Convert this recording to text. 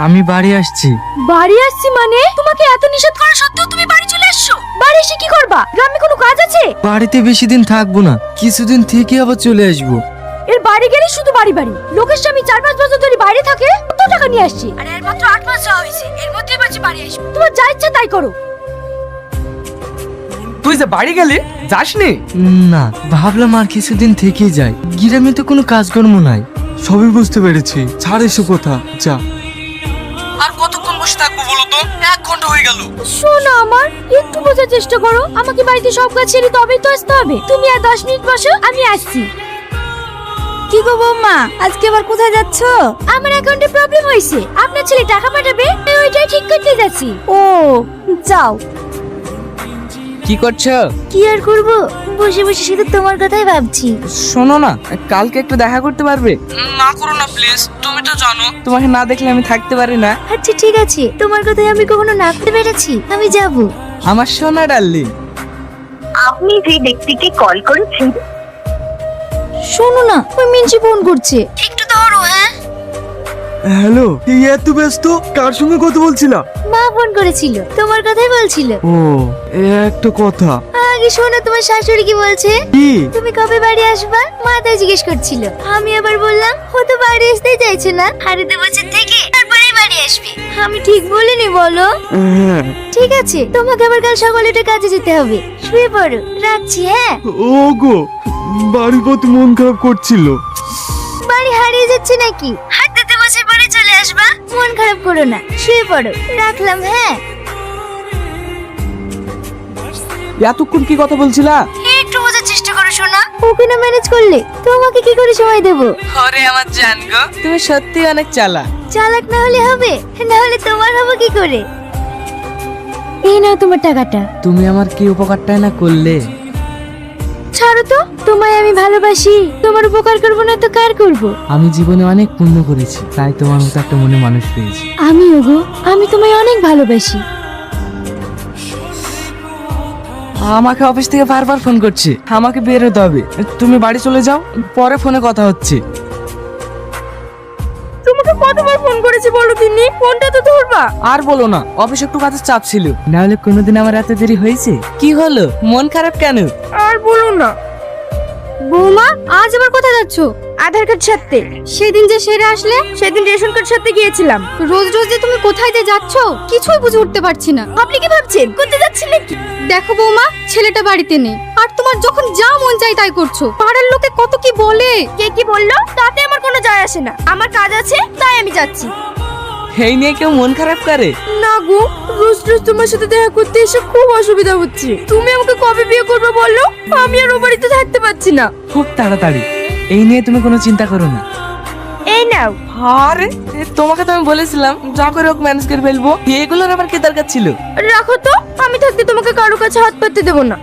আমি বাড়ি আসছি। বাড়ি আসছি মানে? তোমাকে এত নিষেধ করা সত্ত্বেও তুমি বাড়ি চলে আসছো? বাড়ি এসে কি করবা? গ্রামে কোনো কাজ আছে? বাড়িতে বেশি দিন থাকবো না, কিছুদিন থেকে আবার চলে আসবো। এর বাড়ি গেলে শুধু বাড়ি বাড়ি। লোকের স্বামী 4-5 বছর ধরে বাইরে থাকে, কত টাকা নিয়ে আসছে? আর এর মাত্র 8 মাস যাওয়া হয়েছে, এর মধ্যেই বাড়ি বাড়ি আসবে। তোমার যা ইচ্ছা তাই করো। তুই যে বাড়ি গেলি, যাসনি? না, ভাবলাম আর কিছুদিন থেকে যাই। গ্রামে তো কোনো কাজকর্ম নাই। সবই বুঝতে পেরেছি, ছাড় এসব কথা, যা। আর কতক্ষণ বসে থাকবো বলো তো? 1 ঘন্টা হয়ে গেল। শোনো আমার, একটু বোঝার চেষ্টা করো। আমাকে বাড়িতে সব কাজ ছেড়ে তবেই তো আসতে হবে। তুমি আর 10 মিনিট বসো, আমি আসছি। কি গো বৌমা, আজকে আবার কোথায় যাচ্ছ? আমার অ্যাকাউন্টে প্রবলেম হয়েছে, আপনার ছেলে টাকা পাঠাবে, ওইটাই ঠিক করতে যাচ্ছি। ও, যাও। কি করছো? কি আর করব, বসে বসে শুধু তোমার কথাই ভাবছি। শোনো না, কালকে একটু দেখা করতে পারবে? না করো না প্লিজ, তুমি তো জানো তোমাকে না দেখলে আমি থাকতে পারি না। আচ্ছা ঠিক আছে, তোমার কথাই আমি কখনো না করতে পেরেছি, আমি যাব। আমার সোনা ডার্লিং। আপনি যে ব্যক্তিকে কল করেছেন। শোনো না, ওই মিনজি ফোন করছে, একটু ধরো। হ্যাঁ হ্যালো, এই এত ব্যস্ত, কার সঙ্গে কথা বলছিলা? মা ফোন করেছিল, তোমার কথাই বলছিল। ও, একটা কথা। আগে শোনো, তোমার শাশুড়ি কি বলছে? কি? তুমি কবে বাড়ি আসবা? মা তাই জিজ্ঞেস করছিল। আমি আবার বললাম ও তো বাড়ি আসতেই চাইছে না, আরে 2 বছর থেকে তারপরেই বাড়ি আসবে। আমি ঠিক বলিনি বলো? হ্যাঁ। ঠিক আছে, তোমাকে আবার কাল সকালে উঠে কাজে যেতে হবে, শুয়ে পড়ো, রাখছি। হ্যাঁ, ওগো, বাড়ির প্রতি মন খারাপ করছিল। বাড়ি হারিয়ে যাচ্ছে নাকি? হাঁটতে 2 বছর পরে চলে আসবা, মন খারাপ করো না, শুয়ে পড়ো, রাখলাম। হ্যাঁ, এতক্ষণ কি কথা বলছিলা? একটু বোঝার চেষ্টা করো সোনা। ওকে না ম্যানেজ করলে তোমাকে কি করে সময় দেব? ওরে আমার জান গো, তুমি সত্যি অনেক চালাক। চালাক না হলে হবে, না হলে তোমার হবে কি করে? এই নাও তোমার টাকাটা। তুমি আমার কি উপকারটাই না করলে। ছাড়ো তো, তোমায় আমি ভালোবাসি, তোমার উপকার করবো না তো কার করব? আমি জীবনে অনেক পুণ্য করেছি, তাই তোমার মতো একটা মনে মানুষ পেয়েছি। আমিও গো, আমি তোমায় অনেক ভালোবাসি। আমাকে অফিস থেকে বারবার ফোন করছে, আমাকে বের হতে হবে। তুমি বাড়ি চলে যাও, পরে ফোনে কথা হচ্ছে। তোমাকে কতবার ফোন করেছি বলো তিনি, ফোনটা তো ধরবা। আর বলো না, অফিসে একটু কাজের চাপ ছিল। না হলে কোনোদিন আমার এত দেরি হয়েছে? কি হলো, মন খারাপ কেন? আর বলো না। বৌমা, আজ আবার কোথায় যাচ্ছো? আধার কার্ড সারতে। সেদিন যে সেরে আসলে, সেদিন রেশন কার্ড সারতে গিয়েছিলাম। রোজ রোজ যে তুমি কোথায় যে যাচ্ছো কিছুই বুঝে উঠতে পারছি না। আপনি কি ভাবছেন কোথায় যাচ্ছেন নাকি? দেখো বৌমা, ছেলেটা বাড়িতে নেই, আর তোমার যখন যা মন চাই তাই করছো। পাড়ার লোকে কত কি বলে। কে কি বললো তাতে আমার কোনো যায় আসে না, আমার কাজ আছে তাই আমি যাচ্ছি। এই নিয়ে কেউ মন খারাপ করে? না গো, রোজ রোজ তোমার সাথে দেখা করতে এসে খুব অসুবিধা হচ্ছে। তুমি আমাকে কবে বিয়ে করবে বলো? আমি আর ও বাড়িতে থাকতে পারছি না। খুব তাড়াতাড়ি, এই নিয়ে তুমি কোনো চিন্তা করো না। এই নাও। আরে তোমাকে তো আমি বলেছিলাম যা করে হোক ম্যানেজ করে ফেলবো, এগুলোর আবার কি দরকার ছিল? রাখো তো, আমি থাকতে তোমাকে কারো কাছে হাত পাততে দেবো না।